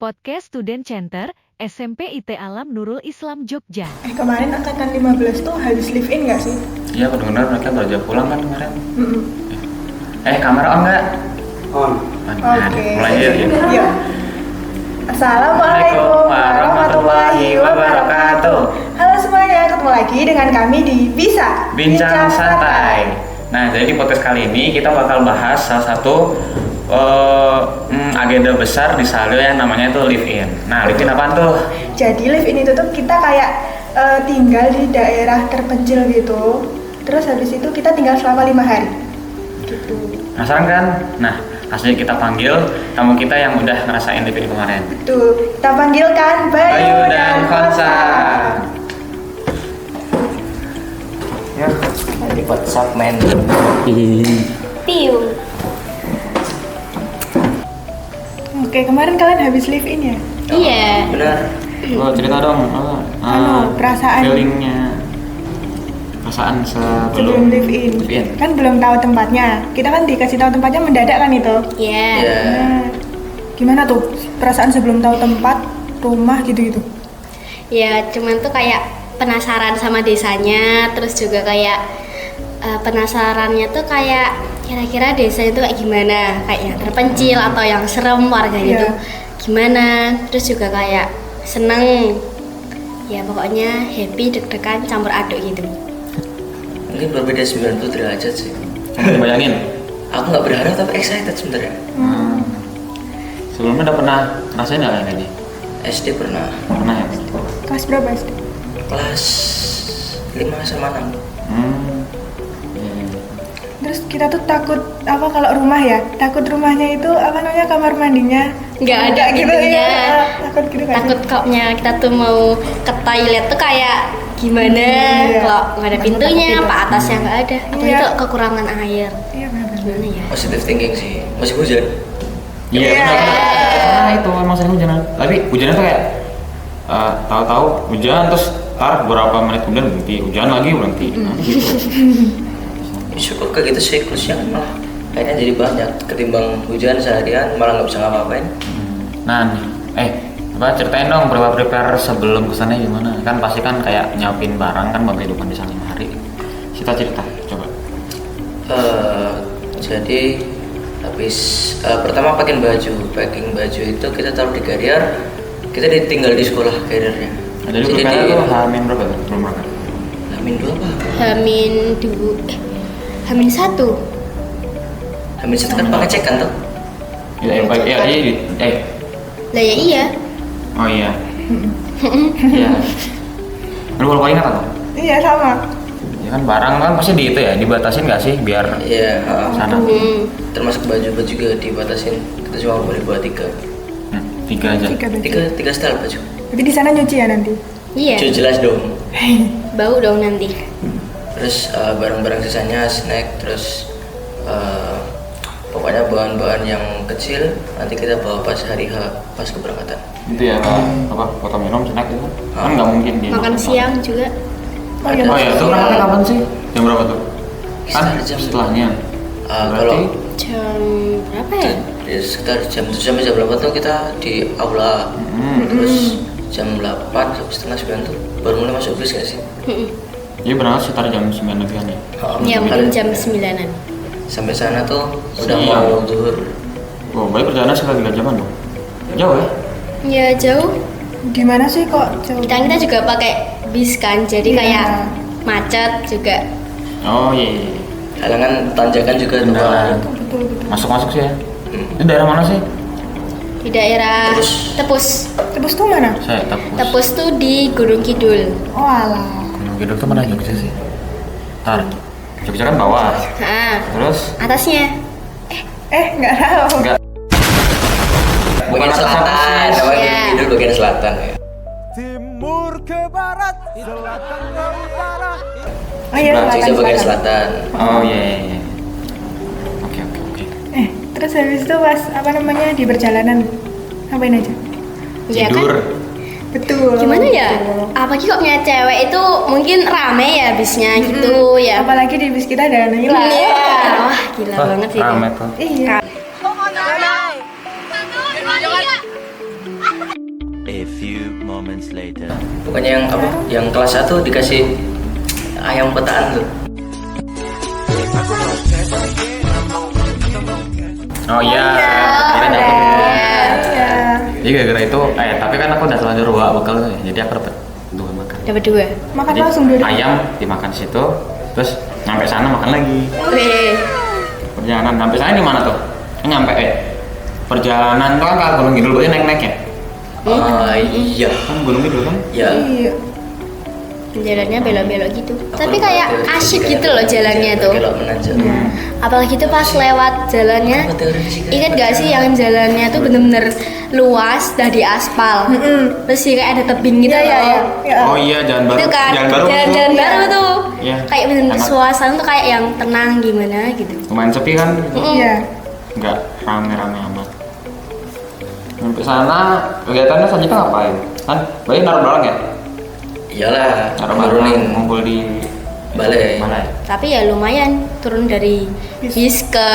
Podcast Student Center, SMP IT Alam Nurul Islam Jogja. Kemarin angkatan 15 tuh habis live in nggak sih? Iya, benar-benar mereka baru aja pulang kan kemarin. Kamera on nggak? On. Oke. Mulai ya. Yuk. Assalamualaikum warahmatullahi wabarakatuh. Halo semuanya, ketemu lagi dengan kami di Bisa Bincang Santai. Nah, jadi di podcast kali ini kita bakal bahas salah satu agenda besar di Salio yang namanya itu live in. Nah, live in apaan tuh? Jadi live in itu tuh kita kayak tinggal di daerah terpencil gitu. Terus habis itu kita tinggal selama 5 hari. Gitu. Penasaran kan? Nah, langsung kita panggil tamu kita yang udah ngerasain live in kemarin. Betul. Kita panggilkan Bayu dan Konsa. Ya, di WhatsApp main. Piu. Oke, kemarin kalian habis live in ya? Iya. Benar. Lo cerita dong, perasaan. feelingnya, perasaan Sebelum live in. live in. Kan belum tahu tempatnya. Kita kan dikasih tahu tempatnya mendadak kan itu. Iya. Ya. Nah, gimana tuh perasaan sebelum tahu tempat, rumah gitu-gitu? Ya, cuman tuh kayak penasaran sama desanya, terus juga kayak penasarannya tuh kayak kira-kira desa itu kayak gimana, kayak yang terpencil atau yang serem warganya Iya. tuh gimana, terus juga kayak seneng, ya pokoknya happy, deg-degan, campur aduk gitu. Mungkin berbeda 90 derajat sih. Bayangin. Aku nggak berharap tapi excited sebenarnya. Sebelumnya udah pernah ngerasain nggak kayak gini? SD pernah. Pernah ya? Kelas berapa SD? Kelas 5 sama 6. Terus kita tuh takut apa kalau rumah ya? Takut rumahnya itu apa namanya kamar mandinya? Nggak ada gitu pintunya. ya. Takut gitu kan? Takut koknya kita tuh mau ke toilet tuh kayak gimana, Iya. kalau nggak ada Takut pintunya, gitu. apa atasnya nggak ada, atau Iya. itu kekurangan air, Iya benar. gimana ya? Positive thinking sih. Masih hujan. Iya, Iya. benar. Nah, itu emang sering hujan. Tapi hujannya tuh kayak tahu-tahu hujan terus tar beberapa menit kemudian berhenti, hujan lagi berhenti. Nah, gitu. Syukur kayak gitu siklusnya kan malah kayaknya jadi banyak ketimbang hujan seharian malah nggak bisa ngapa-ngapain. Nah, ceritain dong prepare sebelum kesana gimana? Kan pasti kan kayak nyiapin barang kan buat kehidupan di sana 5 hari. Kita cerita, coba. Jadi habis pertama packing baju itu kita taruh di carrier, kita ditinggal di sekolah carriernya. Nah, jadi prepare tuh Hamin berapa tuh? Belum berapa? Hamin 2 apa? Hamin 1. Hamin 1 kan pengecekan tuh. Ya, yang baik ya, Lah ya iya. oh iya. Iya. Lu kalau ingat apa? Iya sama. Ya kan barang kan pasti di itu ya, dibatasin nggak sih biar Iya, sana. termasuk baju juga dibatasin. Kita cuma boleh bawa 3 3 aja. Tiga baju. style baju. Berarti di sana nyuci ya nanti? Iya. Cuy jelas dong. Bau dong nanti. Terus barang-barang sisanya snack, terus pokoknya bahan-bahan yang kecil nanti kita bawa pas hari H pas keberangkatan. Itu ya, apa foto minum snack itu kan nggak mungkin dia Makan siang juga. Oh iya. Oh iya, itu berangkatnya kapan sih? Jam berapa tuh? Kan Sekitar jam- setelahnya. Kalau Jam berapa ya? ya, sekitar jam 7 sampai jam 8 tuh kita di aula. Terus jam 8 sampai setengah 9 tuh baru mulai masuk bis nggak sih? Jadi berangkat sekitar jam 9 lebihan ya. Ya mungkin jam 9-an. Sampai sana tuh udah Siang. mau zuhur. Oh, baik perjalanan sekitar 3 jaman dong. Jauh ya? Ya jauh. Gimana sih kok jauh? Kita juga pakai bis kan, jadi Iya. kayak macet juga. Oh iya. Halangan tanjakan juga Benar. lumayan. Betul. Masuk sih ya. Ini daerah mana sih? Di daerah Tepus. Tepus. Tebus tuh mana? Saya Tepus. Tepus tuh di Gunung Kidul. Oh alah. Gunung Kidul tuh mana Jogja sih? Ntar, Jogja kan bawah. Nah, Terus? atasnya. Nggak tahu. Enggak. Bagian Bukan selatan, atas, namanya Iya. Gunung Kidul bagian selatan ya. Timur ke barat, selatan ke utara. Oh iya, Nah, Jogja bagian selatan. selatan. Oh iya. Oke. Terus habis itu pas apa namanya di perjalanan ngapain aja? Iya kan? Tidur. Betul. Gimana ya? Betul. Apalagi kok punya cewek itu mungkin rame ya bisnya gitu ya. Apalagi di bis kita ada Naila. Iya. Wah, gila banget sih. Rame tuh. Iya. Kak. few moments later. Pokoknya yang apa? Yang kelas 1 dikasih ayam petaan tuh. Oh iya, kira dapet. Iya. Jadi gara-gara itu, tapi kan aku udah terlanjur bawa bekal tuh ya, jadi aku dapet 2 makan. Dapat 2. Makan Jadi, langsung dulu. ayam dimakan situ, terus nyampe sana makan lagi. Wih. Perjalanan sampai sana di mana tuh? Nyampe perjalanan tuh kan kalau Gunung Kidul berarti naik-naik ya? Iya. Kan Gunung Kidul kan? Ya. Iya. Jalannya belok-belok gitu. Aku Tapi lupa kayak teori asyik fisika. gitu loh jalannya tuh. Belok menanjak. Apalagi tuh pas lewat jalannya. Apa teori fisika? Ingat gak sih yang jalannya tuh bener-bener luas dari aspal. Terus sih kayak ada tebing gitu Iya, iya, loh. iya. Iya. Oh iya, jalan baru. Itu kan Jalan baru. jalan baru tuh. Iya. Kayak bener-bener Enak. suasana tuh kayak yang tenang gimana gitu. Lumayan sepi kan? Iya. Nggak rame-rame amat. Sampai sana kegiatannya selanjutnya ngapain? Kan berarti naruh barang ya? Iyalah, Naruh barang nurunin ngumpul di balai. balai. Tapi ya lumayan turun dari bis ke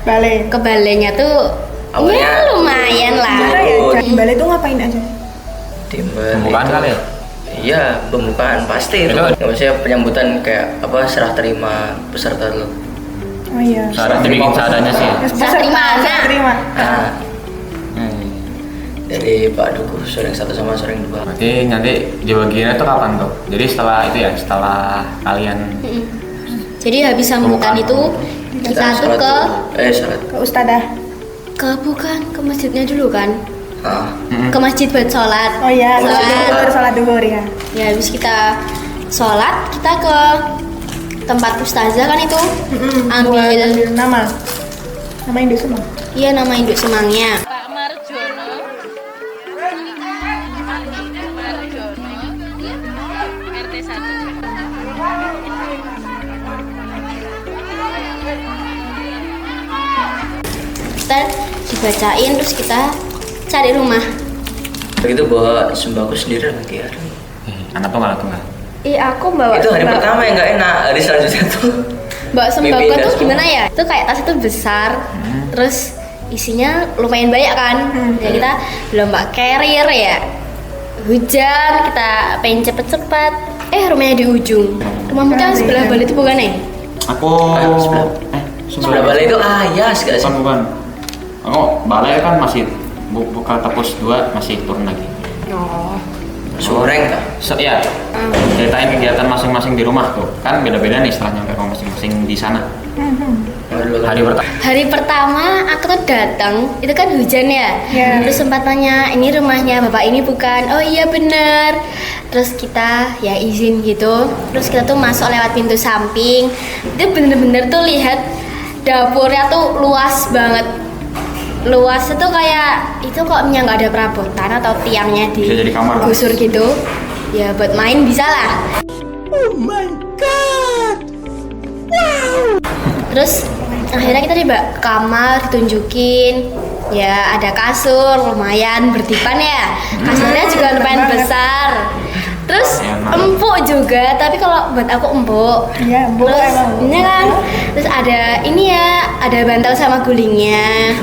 Balai. balainya tuh Awalnya ya lumayan lah. Gimana ya? Di balai tuh ngapain aja? Di balai Pembukaan itu- kali ya? Iya, pembukaan pasti itu. Itu- Nggak maksudnya penyambutan kayak apa serah terima peserta tuh. Oh iya. Seadanya dibikin seadanya sih. Terus Serah terima. serah terima. Nah, Hmm. dari Pak Dukuh sering 1 sama sering 2. Berarti nanti dibagiinnya tuh kapan tuh? Jadi setelah itu ya, setelah kalian Jadi habis sambutan itu kita tuh sholat ke dulu. Sholat. Ke ustadzah. bukan ke masjidnya dulu kan. Ah, Ke masjid buat sholat. Oh iya, Sholat. sholat duhur ya. Ya habis kita sholat kita ke tempat ustazah kan itu Buat ambil nama. Nama induk semua. iya nama induk semangnya. Kita dibacain terus kita cari rumah. begitu bawa sembako sendiri lagi ada. anak tunggal tunggal. Aku bawa Itu hari pertama yang nggak enak, hari selanjutnya tuh. bawa sembako Mimpi tuh dah gimana ya? Itu kayak tas itu besar, terus isinya lumayan banyak kan. Ya kita belum bawa carrier ya. Hujan, kita pengen cepet-cepet. Rumahnya di ujung. Rumahmu kan sebelah balik itu bukan ya? Aku sebelah. Sebelah balai itu ayas gak sih? bukan. Aku balai kan masih buka tepus 2 masih turun lagi. Sureng kah? Ya, ceritain kegiatan masing-masing di rumah tuh. Kan beda-beda nih setelah nyampe rumah masing-masing di sana. Hari pertama. Hari pertama aku tuh datang, itu kan hujan ya. Iya. Terus sempat tanya, ini rumahnya bapak ini bukan? Oh iya bener. Terus kita ya izin gitu. Terus kita tuh masuk lewat pintu samping. Itu bener-bener tuh lihat dapurnya tuh luas banget. Luas itu kayak itu kok nggak ada perabotan atau tiangnya Bisa jadi kamar lah. digusur gitu. Ya buat main bisa lah. Terus akhirnya kita tiba kamar ditunjukin ya ada kasur lumayan berdipan ya kasurnya juga lumayan besar terus empuk juga tapi kalau buat aku empuk Iya, empuk terus emang. ini kan terus ada ini ya ada bantal sama gulingnya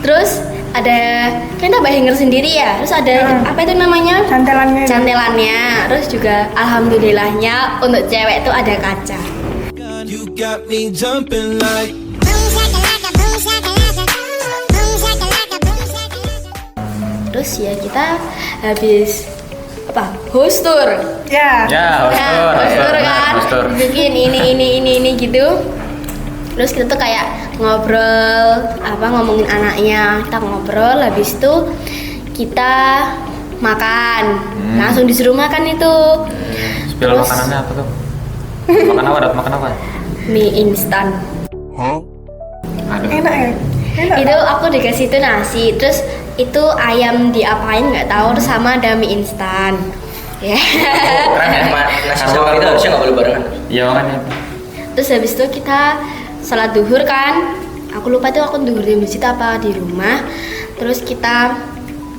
terus ada kan tambah hanger sendiri ya terus ada apa itu namanya Cantelannya. cantelannya terus juga alhamdulillahnya untuk cewek tuh ada kaca. You got me jumping like Terus ya kita habis apa host tour. Ya. Ya, Host tour kan, hostur. bikin ini gitu. Terus kita tuh kayak ngobrol, ngomongin anaknya, kita ngobrol. Habis itu kita makan, langsung disuruh makan itu. Spill Terus- makanannya apa tuh? Makan apa? Dapat makan apa? Mie instan. Aduh. Enak ya? Enak. Itu aku dikasih itu nasi, terus itu ayam diapain nggak tahu, terus sama ada mie instan. Ya. Keren ya? Nasi sama kita harusnya nggak boleh barengan. Iya makanya. Terus habis itu kita salat duhur kan. Aku lupa tuh aku duhur di masjid apa di rumah. Terus kita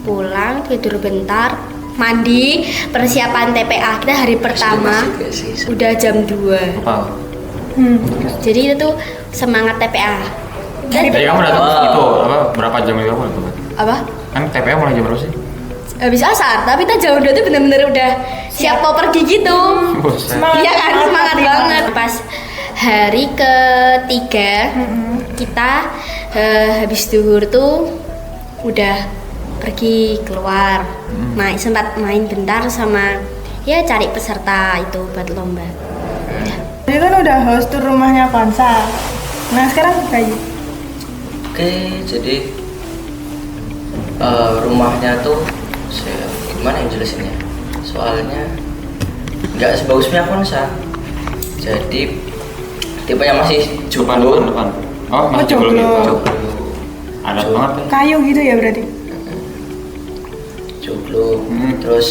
pulang tidur bentar, mandi, persiapan TPA kita hari pertama. Masjid nggak sih? Udah jam 2. Lupa. Jadi itu tuh semangat TPA. Dan Jadi kamu datang Wow. itu berapa jam itu kamu datang? apa? Kan TPA mulai jam berapa sih? habis asar, tapi kita jam 2 tuh bener-bener udah siap mau pergi gitu. Iya kan, semangat banget. Pas hari ketiga kita habis duhur tuh udah pergi keluar, sempat main bentar sama ya cari peserta itu buat lomba. Jadi kan udah host tur rumahnya Konsa. Nah sekarang Bayu. Oke, jadi rumahnya tuh gimana yang jelasinnya? Soalnya nggak sebagus punya Konsa. Jadi tipenya masih joglo. Depan. Oh, masih joglo. joglo gitu. Adat banget ya. Kayu gitu ya berarti. Joglo. Terus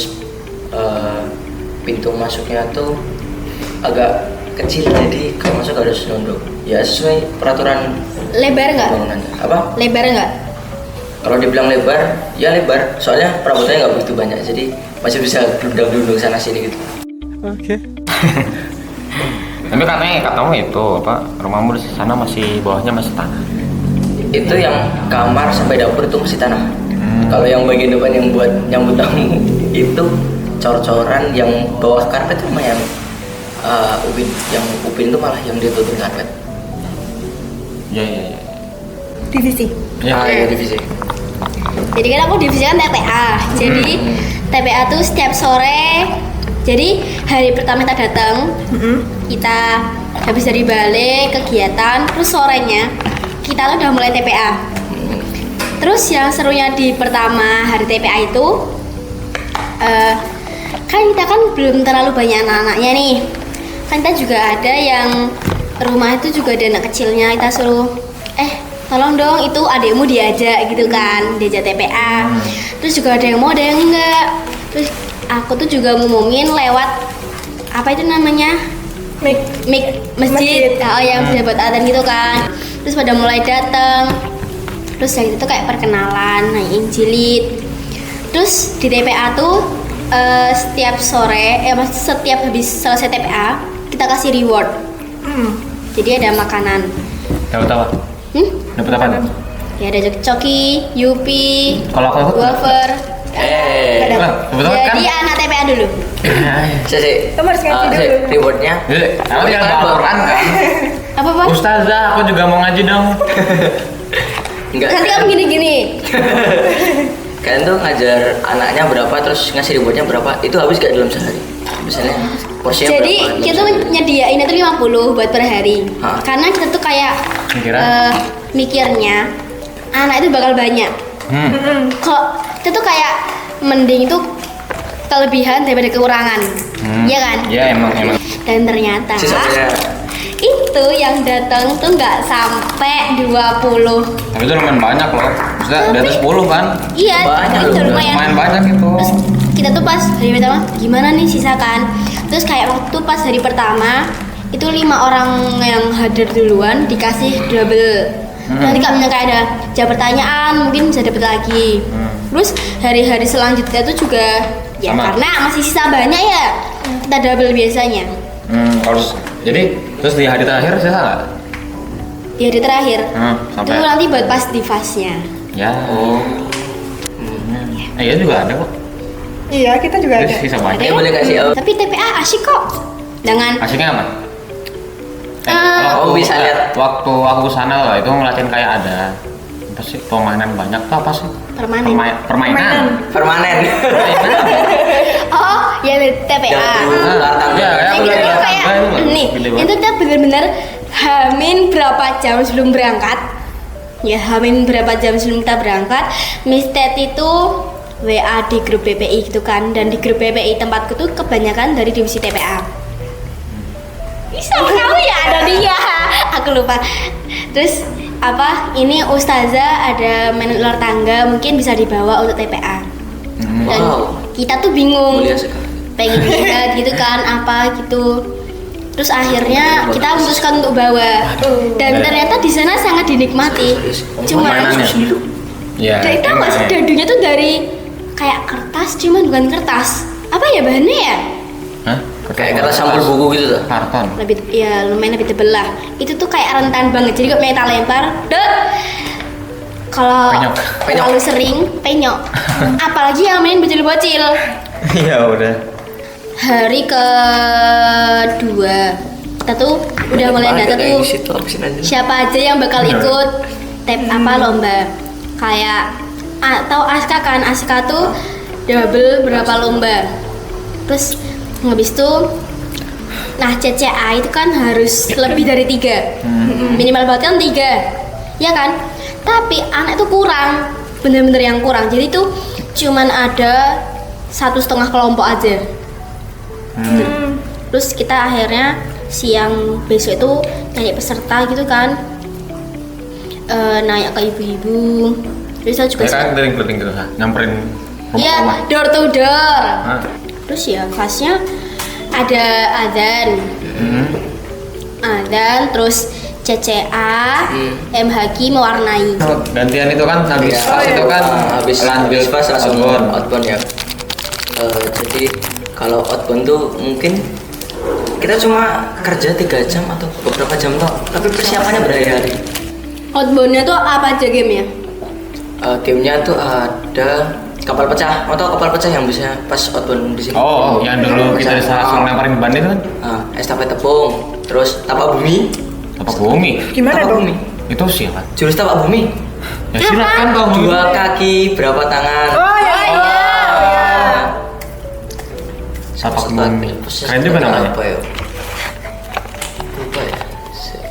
pintu masuknya tuh agak kecil, jadi kalau masuk harus nunduk. Ya sesuai peraturan Lebar nggak? bangunannya. Apa? Lebar nggak? Kalau dibilang lebar, ya lebar. Soalnya perabotannya nggak begitu banyak, jadi masih bisa duduk sana sini gitu. Oke. Tapi katanya katamu itu apa rumahmu di sana masih bawahnya masih tanah. Itu yang kamar sampai dapur itu masih tanah. Kalau yang bagian depan yang buat nyambut tamu itu cor-coran, yang bawah karpet itu mah yang upin. Yang upin itu malah yang ditutupin karpet. Iya. Divisi. Ya divisi. Jadi kan aku divisi kan TPA. Jadi TPA tuh setiap sore. Jadi hari pertama kita datang, kita habis dari balik kegiatan, terus sorenya kita udah mulai TPA. Terus yang serunya di pertama hari TPA itu, kan kita kan belum terlalu banyak anak-anaknya nih. Kan kita juga ada yang rumah itu juga ada anak kecilnya, kita suruh, tolong dong itu adikmu diajak gitu kan, diajak TPA. Terus juga ada yang mau, ada yang enggak. Terus aku tuh juga ngumumin lewat apa itu namanya, Mik. masjid. Oh, yang bisa buat adzan gitu kan. Terus pada mulai datang. Terus yang itu kayak perkenalan, nanyain jilid. Terus di TPA tuh setiap sore, setiap habis selesai TPA kita kasih reward. Jadi ada makanan. Dapat apa? Dapat apa? Ya ada coki, yupi, Kalau aku ikut? wafer. Kebetulan kan. Jadi anak TPA dulu. Saya Kamu harus ngasih dulu. rewardnya. Aku tinggal bawa Quran kan. Apa? Ustazah, aku juga mau ngaji dong. Enggak. Nanti kamu gini-gini. Kalian tuh ngajar anaknya berapa, terus ngasih rewardnya berapa, itu habis gak dalam sehari? Misalnya porsinya Jadi berapa? kita tuh nyediain itu 50 buat per hari. Hah? Karena kita tuh kayak Mikirnya? mikirnya anak itu bakal banyak. Kok kita tuh kayak mending itu kelebihan daripada kekurangan. Iya kan? Iya emang. Dan ternyata Sisanya itu yang datang tuh nggak sampai 20. Tapi itu lumayan banyak loh. Maksudnya di atas 10 kan? Iya, Banyak itu loh, lumayan. Lumayan banyak itu. Terus kita tuh pas hari pertama gimana nih sisakan. Terus kayak waktu pas hari pertama itu 5 orang yang hadir duluan dikasih double. Nanti kalau misalnya kayak ada jawab pertanyaan mungkin bisa dapat lagi. Terus hari-hari selanjutnya tuh juga ya Sama. karena masih sisa banyak ya kita double biasanya. Harus. Jadi terus di hari terakhir sisa nggak? Di hari terakhir Sampai. itu nanti buat pas di fasnya. Ya. Iya juga ada kok. Iya, kita juga ada. Terus sisa banyak. ya boleh kasih Tapi TPA asik kok dengan Asiknya apa? Oh, bisa lihat. Waktu aku kesana lah itu ngeliatin kayak ada apa sih permainan banyak tuh apa sih? Permanen. Permainan. permanen. Oh ya TPA. Iya, kayak aku Nah, lihat gitu tangga kayak itu loh. nih, Gede itu banget. kita bener-bener hamin berapa jam sebelum berangkat. Ya hamin berapa jam sebelum kita berangkat. Miss Ted itu WA di grup BPI gitu kan, dan di grup BPI tempatku tuh kebanyakan dari divisi TPA. Sama kamu ya ada dia. Aku lupa. Terus apa? Ini ustazah ada main ular tangga mungkin bisa dibawa untuk TPA. Dan Wow. kita tuh bingung. Mulia sekali. Pengen lihat gitu kan apa gitu. Terus akhirnya kita memutuskan untuk bawa. Dan ternyata di sana sangat dinikmati. Cuma Permainannya. Iya. dari tahu nggak sih dadunya tuh dari kayak kertas, cuman bukan kertas. Apa ya bahannya ya? Hah? Kayak kertas sampul buku gitu tuh. Karton. Lebih ya lumayan lebih tebel lah. Itu tuh kayak rentan banget. Jadi kok kita lempar, kalau Penyok. terlalu sering penyok. Apalagi yang main bocil-bocil. Ya udah. Hari kedua kita tuh udah mulai data tuh Di situ habisin aja. siapa aja yang bakal ikut lomba kayak atau Aska kan, Aska tuh double berapa lomba, terus habis itu nah CCA itu kan harus lebih dari 3 minimal banget kan 3 ya kan, tapi anak itu kurang, bener-bener yang kurang, jadi tuh cuman ada 1,5 kelompok aja. Terus kita akhirnya siang besok itu nyari peserta gitu kan, nanya ke ibu-ibu. Terus saya juga Mereka keliling-keliling gitu, nyamperin ya rumah-rumah. door to door. Ah. Terus ya kelasnya ada adzan, terus CCA, MHQ mewarnai. Gantian itu kan habis Ya, pas itu kan habis lanjut pas langsung outbound. outbound ya. Jadi kalau outbound tuh mungkin kita cuma kerja 3 jam atau beberapa jam toh, tapi persiapannya berhari-hari. Outboundnya tuh apa aja gamenya? Gamenya tuh ada kapal pecah. Mau tau kapal pecah yang bisa pas outbound di sini? Oh, yang dulu kita langsung lemparin ban itu kan? Estafet tepung, terus tapak bumi. Apa bumi? Gimana Tapak dong? bumi. Itu siapa? Jurus tapak bumi. Ya silakan dong. 2 kaki, berapa tangan? Oh iya. Tapak bumi. Keren juga namanya. Apa ya? Lupa ya.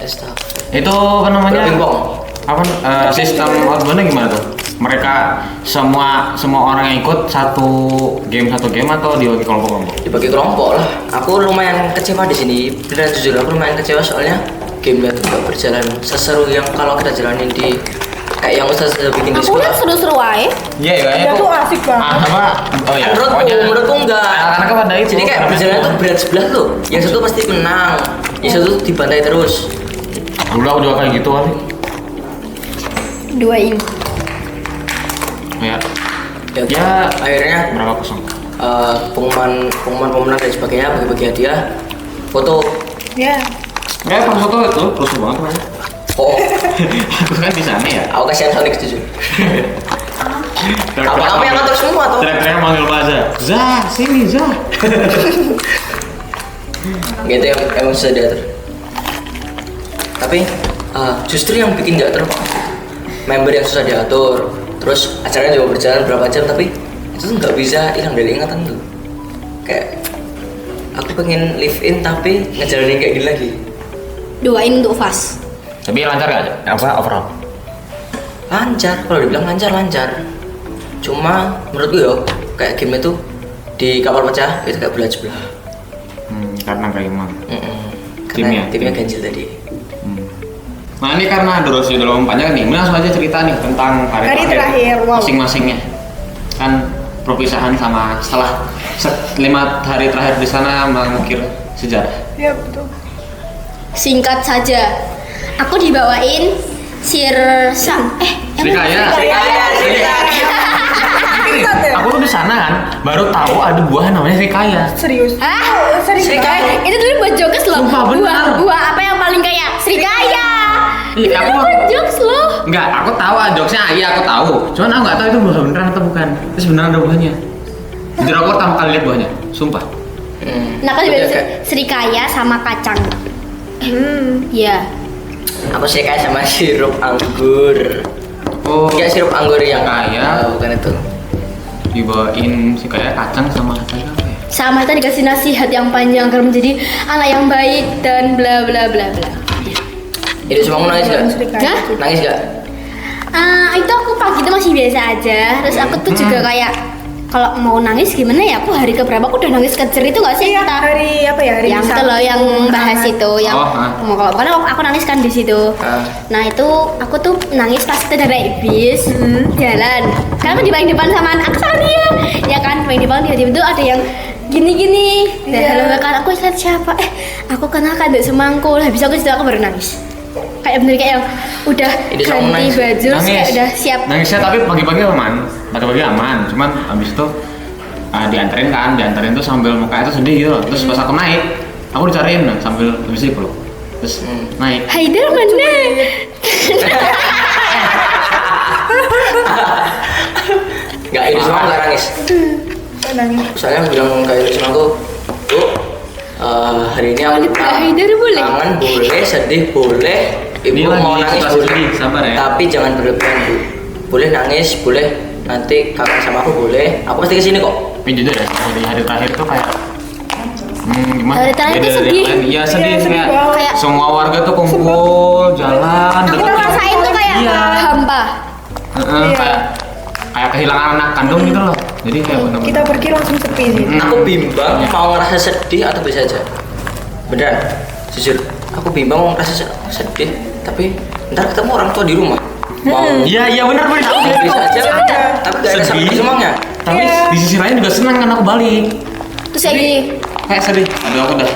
Estafet. Itu apa namanya? Bola pingpong. Apa sistem outboundnya gimana tuh? Mereka semua orang yang ikut satu game atau dibagi kelompok-kelompok? Dibagi kelompok lah. Aku lumayan kecewa di sini. Beneran jujur aku lumayan kecewa soalnya gamenya tuh gak berjalan seseru yang kalau kita jalanin di kayak yang Ustaz bikin di Aku sekolah. kan seru-seru aja. Iya, kayaknya Ya tuh asik banget. Apa? Oh ya. Menurutku enggak. Anak-anak pada itu. Jadi kayak berjalan tuh berat sebelah tuh. Yang satu pasti menang, yang satu dibantai terus. Dulu aku juga kayak gitu kali. Duain. Ya, Akhirnya berapa kosong? pengumuman pemenang dan sebagainya, bagi-bagi hadiah, foto. Ya. Ya, pas foto itu rusuh banget kan. Oh, Aku kan di sana ya. aku kasihan Sonic jujur. Apa yang ngatur semua tuh? Teriak-teriak manggil Mbak Zah, sini Zah. Gitu yang emang susah diatur. Tapi justru yang bikin nggak terus member yang susah diatur. Terus acaranya juga berjalan berapa jam tapi itu tuh nggak bisa hilang dari ingatan tuh. Kayak aku pengen live in tapi ngejalanin kayak gini lagi. Doain untuk fast. Tapi lancar gak? Apa overall? Lancar, kalau dibilang lancar. Cuma menurutku ya kayak game itu di kapal pecah itu kayak belah sebelah. Karena kayak gimana? Karena timnya ganjil tadi. Nah ini karena durasi udah lumayan panjang nih, langsung aja cerita nih tentang hari terakhir, wow. masing-masingnya. Kan perpisahan sama setelah 5 hari terakhir di sana mengukir sejarah. Ya betul. Singkat saja, aku dibawain Srikaya. Aku tuh di sana kan, baru tahu ada buah namanya Srikaya. Serius. Hah? Srikaya? Itu dulu buat jokes loh. Sumpah, benar. Buah apa yang paling kaya? Srikaya. Iya, Itu aku- buat jokes loh. Enggak, aku tahu jokesnya, iya aku tahu. Cuman aku nggak tahu itu buah beneran atau bukan. Terus beneran ada buahnya. Jujur aku pertama kali lihat buahnya, sumpah. Nah, aku Udah, dibawain Kak. Srikaya sama kacang. Iya. Aku sih kayak sama sirup anggur. Oh, Ya sirup anggur yang Kaya. bukan itu. dibawain Srikaya kacang sama tadi apa ya? Sama kita dikasih nasihat yang panjang agar menjadi anak yang baik dan bla bla bla bla. Itu semua aku nangis gak? Hah? Nangis gak? Itu aku pagi itu masih biasa aja. Terus aku tuh juga kayak kalau mau nangis gimana ya? Aku hari keberapa aku udah nangis kejer itu nggak sih? Iya, Kita hari apa ya? Hari yang itu Sabtu. loh yang bahas itu yang mau kalau karena aku nangis kan di situ. Nah itu aku tuh nangis pas kita naik bis jalan. Karena aku di paling depan sama aku sama dia, ya kan paling depan tiba-tiba tuh ada yang gini-gini. Dan halo kan aku lihat siapa? Aku kenal kan Dek Semangkul. Habis aku situ aku baru nangis. Kayak bener kayak yang udah Ini sama ganti nangis. baju terus kayak udah siap. Nangisnya tapi pagi-pagi aman, pagi-pagi aman. Cuman habis itu dianterin tuh sambil mukanya tuh sedih gitu loh. Terus pas aku naik, aku dicariin sambil habis itu peluk. Terus naik. Haidar mana? Nggak, ini semua nggak nangis. Saya nangis. Soalnya aku bilang kayak ini sama aku, Bu, hari ini aku Haidar boleh? kangen boleh, sedih boleh, ibu Ini mau lagi nangis situasi boleh, sedih, sabar ya. tapi jangan berlebihan Bu. Boleh nangis, boleh nanti kangen sama aku boleh. Aku pasti kesini kok. Tapi jujur ya, di hari terakhir tuh kayak gimana? Hari terakhir Beda tuh dari sedih. yang lain. Iya sedih, Iya, sedih kayak banget. semua warga tuh kumpul, jalan. Aku deket. ngerasain tuh kayak Iya. hampa. Iya. Kayak kehilangan anak kandung gitu loh. Jadi kayak bener-bener. Kita pergi langsung sepi sih. Aku bimbang mau ngerasa sedih atau bisa aja. Beneran, jujur. Aku bimbang mau ngerasa sedih, tapi ntar ketemu orang tua di rumah. Mau Iya benar benar. bisa aja, tapi gak ada Sedih. semuanya. Tapi Iya. di sisi lain juga senang kan aku balik. Terus kayak gini. Kayak sedih. Aduh aku udah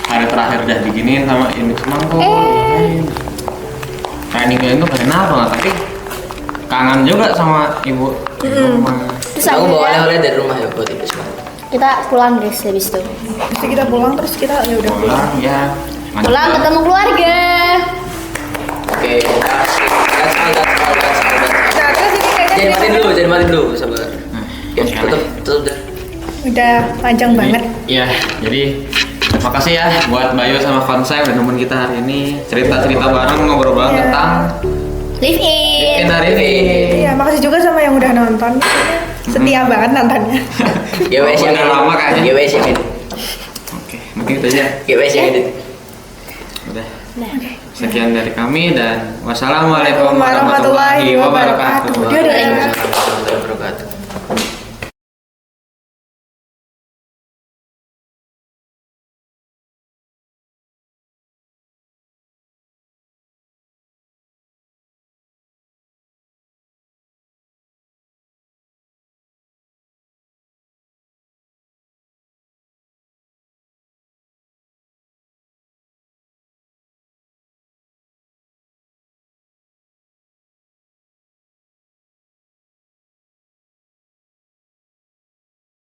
hari terakhir udah diginiin sama ini semang kok. Kayak ninggalin tuh karena apa nggak? Tapi kangen juga sama ibu di rumah. Terus Aku bawa akhirnya oleh-oleh dari rumah ya buat ibu semua. kita pulang guys habis itu. Terus kita pulang terus kita ya udah pulang. Pulang ya. lanjut Pulang lagi. ketemu keluarga. Oke, gas. Nah terus ini kayaknya Jangan mati dulu, sabar. Ya, sekarang. tutup deh. udah panjang banget. Iya, jadi terima kasih ya buat Bayu sama Konsep dan temen kita hari ini cerita-cerita bareng ngobrol bareng Iya. tentang Live in. hari ini. Iya makasih juga sama yang udah nonton. Setia banget nontonnya. GWS yang Udah lama kayaknya. GWS yang edit. Oke, mungkin itu aja. GWS yang edit. Udah. Sekian dari kami dan wassalamualaikum warahmatullahi wabarakatuh. Dia ada